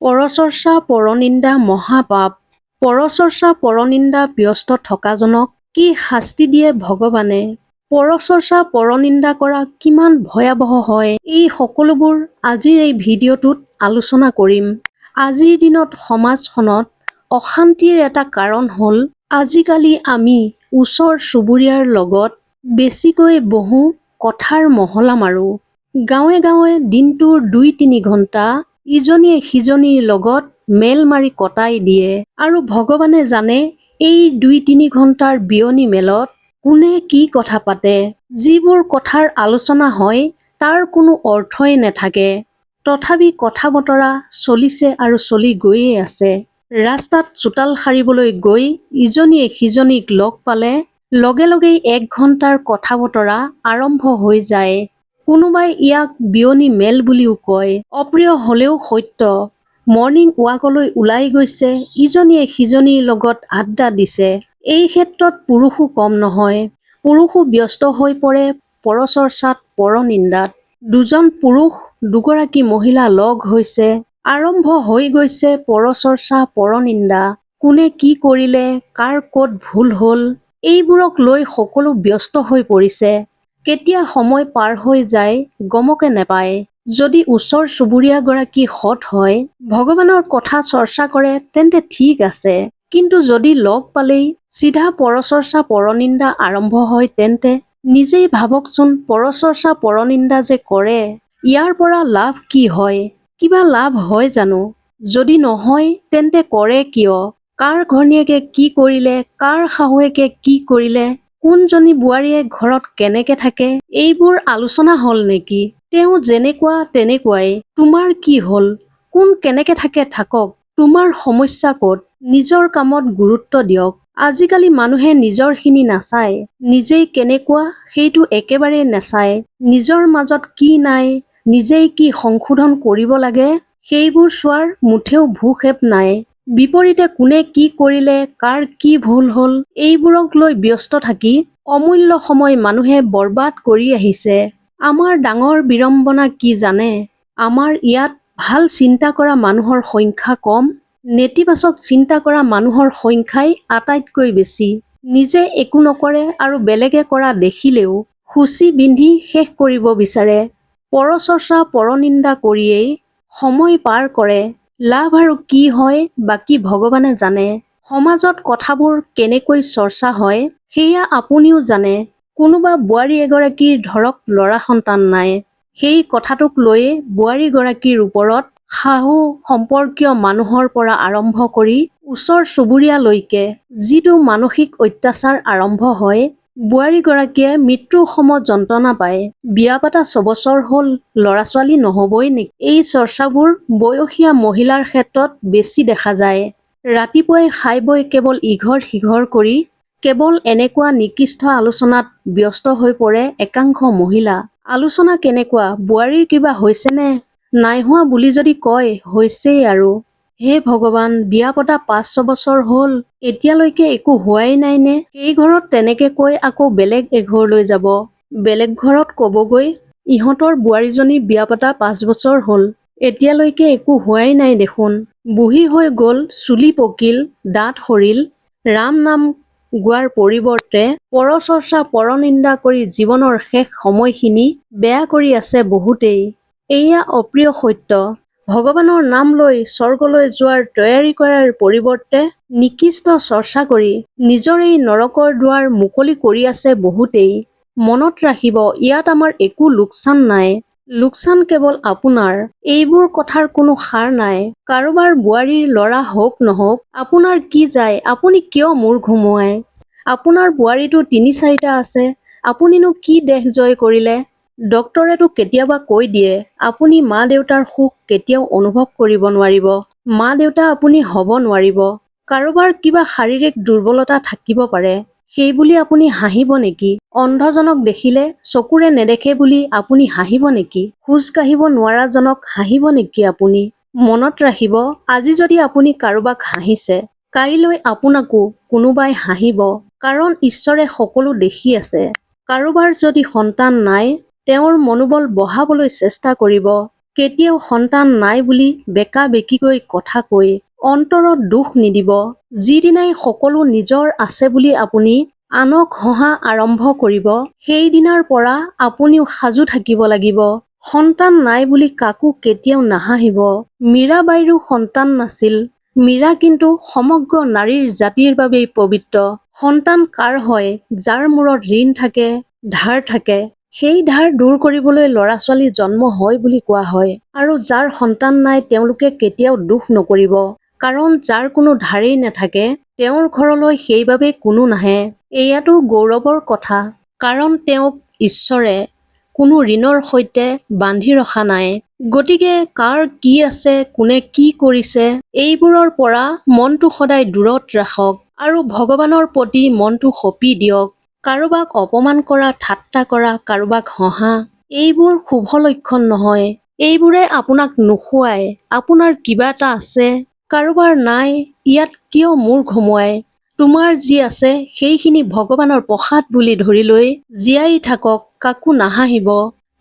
পৰচৰ্চা পৰনিন্দা মহাপাপ। পৰচৰ্চা পৰনিন্দা ব্যস্ত থকাজনক কি শাস্তি দিয়ে ভগৱানে? পৰচৰ্চা পৰনিন্দা কৰা কিমান ভয়াৱহ হয়, এই সকলোবোৰ আজিৰ এই ভিডিঅ'টোত আলোচনা কৰিম। আজিৰ দিনত সমাজখনত অশান্তিৰ এটা কাৰণ হ'ল আজিকালি আমি ওচৰ চুবুৰীয়াৰ লগত বেছিকৈ বহো, কথাৰ মহলা মাৰো। গাঁৱে গাঁৱে দিনটোৰ ২-৩ ঘণ্টা ইজনীয়ে সিজনীৰ লগত মেল মাৰি কটাই দিয়ে আৰু ভগৱানে জানে এই ২-৩ ঘণ্টাৰ বিয়নি মেলত কোনে কি কথা পাতে। যিবোৰ কথাৰ আলোচনা হয় তাৰ কোনো অৰ্থই নাথাকে, তথাপি কথা বতৰা চলিছে আৰু চলি গৈয়ে আছে। ৰাস্তাত চোতাল সাৰিবলৈ গৈ ইজনীয়ে সিজনীক লগ পালে লগে লগেই ১ ঘণ্টাৰ কথা বতৰা আৰম্ভ হৈ যায়। কোনোবাই ইয়াক বিয়নি মেল বুলিও কয়। অপ্ৰিয় হলেও সত্য। মৰ্ণিং ৱাকলৈ ওলাই গৈছে, ইজনীয়ে সিজনীৰ লগত আড্ডা দিছে। এই ক্ষেত্ৰত পুৰুষো কম নহয়। পুৰুষো ব্যস্ত হৈ পৰে পৰচৰ্চাত পৰনিন্দাত। দুজন পুৰুষ দুগৰাকী মহিলা লগ হৈছে, আৰম্ভ হৈ গৈছে পৰচৰ্চা পৰনিন্দা। কোনে কি কৰিলে, কাৰ ক'ত ভুল হ'ল, এইবোৰক লৈ সকলো ব্যস্ত হৈ পৰিছে। কেতিয়া সময় পাৰ হৈ যায় গমকে নেপায়। যদি ওচৰ চুবুৰীয়াগৰাকী সৎ হয়, ভগৱানৰ কথা চৰ্চা কৰে তেন্তে ঠিক আছে, কিন্তু যদি লগ পালেই চিধা পৰচৰ্চা পৰনিন্দা আৰম্ভ হয় তেন্তে নিজেই ভাবকচোন, পৰচৰ্চা পৰনিন্দা যে কৰে ইয়াৰ পৰা লাভ কি হয়? কিবা লাভ হয় জানো? যদি নহয় তেন্তে কৰে কিয়? কাৰ ঘৈণীয়েকে কি কৰিলে, কাৰ শাহুৱেকে কি কৰিলে, কোনজনী বোৱাৰীয়ে ঘৰত কেনেকে থাকে, এইবোৰ আলোচনা হ'ল নেকি? তেওঁ যেনেকুৱা তেনেকুৱাই, তোমাৰ কি হ'ল? কোন কেনেকে থাকে থাকক, তোমাৰ সমস্যা ক'ত? নিজৰ কামত গুৰুত্ব দিয়ক। আজিকালি মানুহে নিজৰখিনি নাচায়, নিজেই কেনেকুৱা সেইটো একেবাৰে নাচায়। নিজৰ মাজত কি নাই, নিজেই কি সংশোধন কৰিব লাগে সেইবোৰ চোৱাৰ মুঠেও ভূক্ষেপ নাই। বিপৰীতে কোনে কি কৰিলে, কাৰ কি ভুল হ'ল, এইবোৰক লৈ ব্যস্ত থাকি অমূল্য সময় মানুহে বৰবাদ কৰি আহিছে। আমাৰ ডাঙৰ বিড়ম্বনা কি জানে? আমাৰ ইয়াত ভাল চিন্তা কৰা মানুহৰ সংখ্যা কম, নেতিবাচক চিন্তা কৰা মানুহৰ সংখ্যাই আটাইতকৈ বেছি। নিজে একো নকৰে আৰু বেলেগে কৰা দেখিলেও সূচী বিন্ধি শেষ কৰিব বিচাৰে। পৰচৰ্চা পৰনিন্দা কৰিয়েই সময় পাৰ কৰে। লাভ আৰু কি হয় বাকী ভগৱানে জানে। সমাজত কথাবোৰ কেনেকৈ চৰ্চা হয় সেয়া আপুনিও জানে। কোনোবা বোৱাৰী এগৰাকীৰ ধৰক ল'ৰা সন্তান নাই, সেই কথাটোক লৈয়ে বোৱাৰীগৰাকীৰ ওপৰত শাহু সম্পৰ্কীয় মানুহৰ পৰা আৰম্ভ কৰি ওচৰ চুবুৰীয়ালৈকে যিটো মানসিক অত্যাচাৰ আৰম্ভ হয়, বোৱাৰীগৰাকীয়ে মৃত্যুৰ সম যন্ত্ৰণা পায়। বিয়া পাতা ৬ বছৰ হ'ল, ল'ৰা ছোৱালী নহবই নেকি? এই চৰ্চাবোৰ বয়সীয়া মহিলাৰ ক্ষেত্ৰত বেছি দেখা যায়। ৰাতিপুৱাই খাই বৈ কেৱল ইঘৰ সিঘৰ কৰি কেৱল এনেকুৱা নিকৃষ্ট আলোচনাত ব্যস্ত হৈ পৰে একাংশ মহিলা। আলোচনা কেনেকুৱা, বোৱাৰীৰ কিবা হৈছেনে? নাই হোৱা বুলি যদি কয় হৈছেই আৰু। হে ভগৱান, বিয়া পতা ৫-৬ বছৰ হ'ল, এতিয়ালৈকে একো হোৱাই নাই নে? সেই ঘৰত তেনেকে কৈ আকৌ বেলেগ এঘৰলৈ যাব। বেলেগ ঘৰত কবগৈ ইহঁতৰ বোৱাৰীজনী বিয়া পতা ৫ বছৰ হ'ল, এতিয়ালৈকে একো হোৱাই নাই দেখোন। বুঢ়ী হৈ গ'ল, চুলি পকিল, দাঁত সৰিল। ৰাম নাম গোৱাৰ পৰিৱৰ্তে পৰচৰ্চা পৰনিন্দা কৰি জীৱনৰ শেষ সময়খিনি বেয়া কৰি আছে বহুতেই। এয়া অপ্ৰিয় সত্য। ভগৱানৰ নাম লৈ স্বৰ্গলৈ যোৱাৰ তৈয়াৰী কৰাৰ পৰিৱৰ্তে নিকৃষ্ট চৰ্চা কৰি নিজৰ এই নৰকৰ দুৱাৰ মুকলি কৰি আছে বহুতেই। মনত ৰাখিব, ইয়াত আমাৰ একো লোকচান নাই। লোকচান কেৱল আপোনাৰ। এইবোৰ কথাৰ কোনো সাৰ নাই। কাৰোবাৰ বোৱাৰীৰ ল'ৰা হওক নহওক আপোনাৰ কি যায়, আপুনি কিয় মূৰ ঘুমুৱায়? আপোনাৰ বোৱাৰীটো ৩-৪টা আছে, আপুনিনো কি দেশ জয় কৰিলে? ডক্তৰেতো কেতিয়াবা কৈ দিয়ে আপুনি মা দেউতাৰ সুখ কেতিয়াও অনুভৱ কৰিব নোৱাৰিব, মা দেউতা আপুনি হ'ব নোৱাৰিব। কাৰোবাৰ কিবা শাৰীৰিক দুৰ্বলতা থাকিব পাৰে, সেই বুলি আপুনি হাঁহিব নেকি? অন্ধজনক দেখিলে চকুৰে নেদেখে বুলি আপুনি হাঁহিব নেকি? খোজ কাঢ়িব নোৱাৰাজনক হাঁহিব নেকি আপুনি? মনত ৰাখিব, আজি যদি আপুনি কাৰোবাক হাঁহিছে, কাইলৈ আপোনাকো কোনোবাই হাঁহিব, কাৰণ ঈশ্বৰে সকলো দেখি আছে। কাৰোবাৰ যদি সন্তান নাই, তেওঁৰ মনোবল বঢ়াবলৈ চেষ্টা কৰিব। কেতিয়াও সন্তান নাই বুলি বেকা বেকিকৈ কথা কৈ অন্তৰত দুখ নিদিব। যিদিনাই সকলো নিজৰ আছে বুলি আপুনি আনক হহা আৰম্ভ কৰিব, সেইদিনাৰ পৰা আপুনিও সাজু থাকিব লাগিব। সন্তান নাই বুলি কাকো কেতিয়াও নাহাঁহিব। মীৰাবাইৰো সন্তান নাছিল। মীৰা কিন্তু সমগ্ৰ নাৰীৰ জাতিৰ বাবেই পবিত্ৰ। সন্তান কাৰ হয়? যাৰ মূৰত ঋণ থাকে, ধাৰ থাকে। সেই ধাৰ দূৰ কৰিবলৈ ল'ৰা-ছোৱালী জন্ম হয় বুলি কোৱা হয়। আৰু যাৰ সন্তান নাই তেওঁলোকে কেতিয়াও দুখ নকৰিব। কাৰণ যাৰ কোনো ধাৰেই নাথাকে, তেওঁৰ ঘৰলৈ সেইবাবে কোনো নাহে। এয়াতো গৌৰৱৰ কথা। কাৰণ তেওঁক ঈশ্বৰে কোনো ঋণৰ সৈতে বান্ধি ৰখা নাই। গতিকে কাৰ কি আছে, কোনে কি কৰিছে, এইবোৰৰ পৰা মনটো সদায় দূৰত ৰাখক আৰু ভগৱানৰ প্ৰতি মনটো সঁপি দিয়ক। কাৰোবাক অপমান কৰা, ঠাট্টা কৰা, কাৰোবাক হহা, এইবোৰ শুভ লক্ষণ নহয়। এইবোৰে আপোনাক নোখোৱায়। আপোনাৰ কিবা এটা আছে, কাৰোবাৰ নাই, ইয়াত কিয় মূৰ ঘমুৱায়? তোমাৰ যি আছে সেইখিনি ভগৱানৰ প্ৰসাদ বুলি ধৰি লৈ জীয়াই থাকক, কাকো নাহাঁহিব।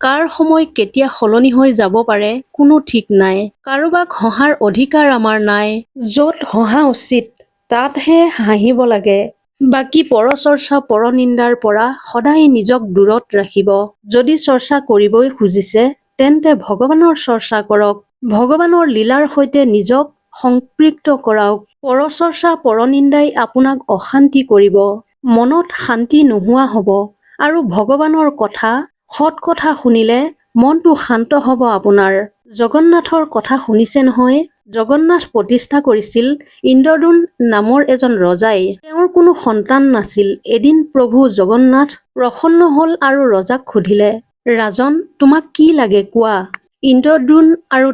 কাৰ সময় কেতিয়া সলনি হৈ যাব পাৰে কোনো ঠিক নাই। কাৰোবাক হহাৰ অধিকাৰ আমাৰ নাই। য'ত হহা উচিত তাতহে হাঁহিব লাগে। বাকী পৰচৰ্চা পৰনিন্দাৰ পৰা সদায় নিজক দূৰত ৰাখিব। যদি চৰ্চা কৰিবই খুজিছে তেন্তে ভগৱানৰ চৰ্চা কৰক। ভগৱানৰ লীলাৰ সৈতে নিজক সম্পৃক্ত কৰাওক। পৰচৰ্চা পৰনিন্দাই আপোনাক অশান্তি কৰিব। মনত শান্তি নোহোৱা হ'ব আৰু ভগৱানৰ কথা, সৎ কথা শুনিলে মনটো শান্ত হ'ব আপোনাৰ। জগন্নাথৰ কথা শুনিছে নহয়? জগন্নাথ প্ৰতিষ্ঠা কৰিছিল ইন্দ্ৰদুম্ন নামৰ এজন ৰজাই। তেওঁৰ কোনো সন্তান নাছিল। এদিন প্ৰভু জগন্নাথ প্ৰসন্ন হ'ল আৰু ৰজাক সুধিলে, ৰাজন, তোমাক কি লাগে কোৱা? ইন্দ্ৰদুম্ন আৰু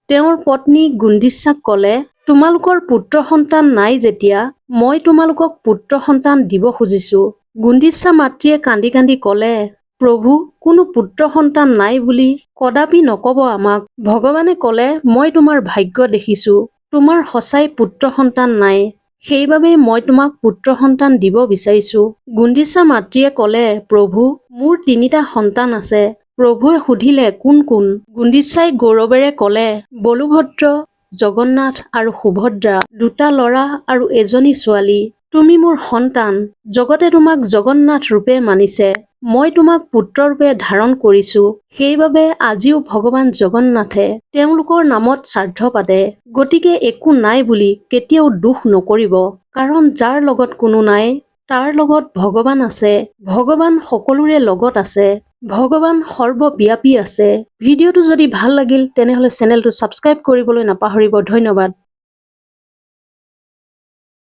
তেওঁৰ পত্নী গুণ্ডিচাক ক'লে, তোমালোকৰ পুত্ৰ সন্তান নাই যেতিয়া মই তোমালোকক পুত্ৰ সন্তান দিব খুজিছো। গুণ্ডিচা মাতৃয়ে কান্দি কান্দি ক'লে, প্ৰভু, কোনো পুত্ৰ সন্তান নাই বুলি কদাপি নকব আমাক। ভগৱানে ক'লে, মই তোমাৰ ভাগ্য দেখিছো। তোমাৰ সঁচাই পুত্ৰ সন্তান নাই। সেইবাবে মই তোমাক পুত্ৰ সন্তান দিব বিচাৰিছো। গুণ্ডিচা মাতৃয়ে ক'লে, প্ৰভু, মোৰ 3টা সন্তান আছে। প্ৰভুৱে সুধিলে, কোন কোন? গুণ্ডিচাই গৌৰৱেৰে ক'লে, বলভদ্ৰ, জগন্নাথ আৰু সুভদ্ৰা, 2টা ল'ৰা আৰু এজনী ছোৱালী। তুমি মোৰ সন্তান। জগতে তোমাক জগন্নাথ ৰূপে মানিছে। মই তোমাক পুত্ৰ ৰূপে ধাৰণ কৰিছো। সেইবাবে আজিও ভগৱান জগন্নাথে তেওঁলোকৰ নামত শ্ৰাদ্ধ পাতে। গতিকে একো নাই বুলি কেতিয়াও দুখ নকৰিব। কাৰণ যাৰ লগত কোনো নাই, তাৰ লগত ভগৱান আছে। ভগৱান সকলোৰে লগত আছে। ভগৱান সৰ্বব্যাপী আছে। ভিডিঅ'টো যদি ভাল লাগিল তেনেহ'লে চেনেলটো ছাবস্ক্ৰাইব কৰিবলৈ নাপাহৰিব। ধন্যবাদ।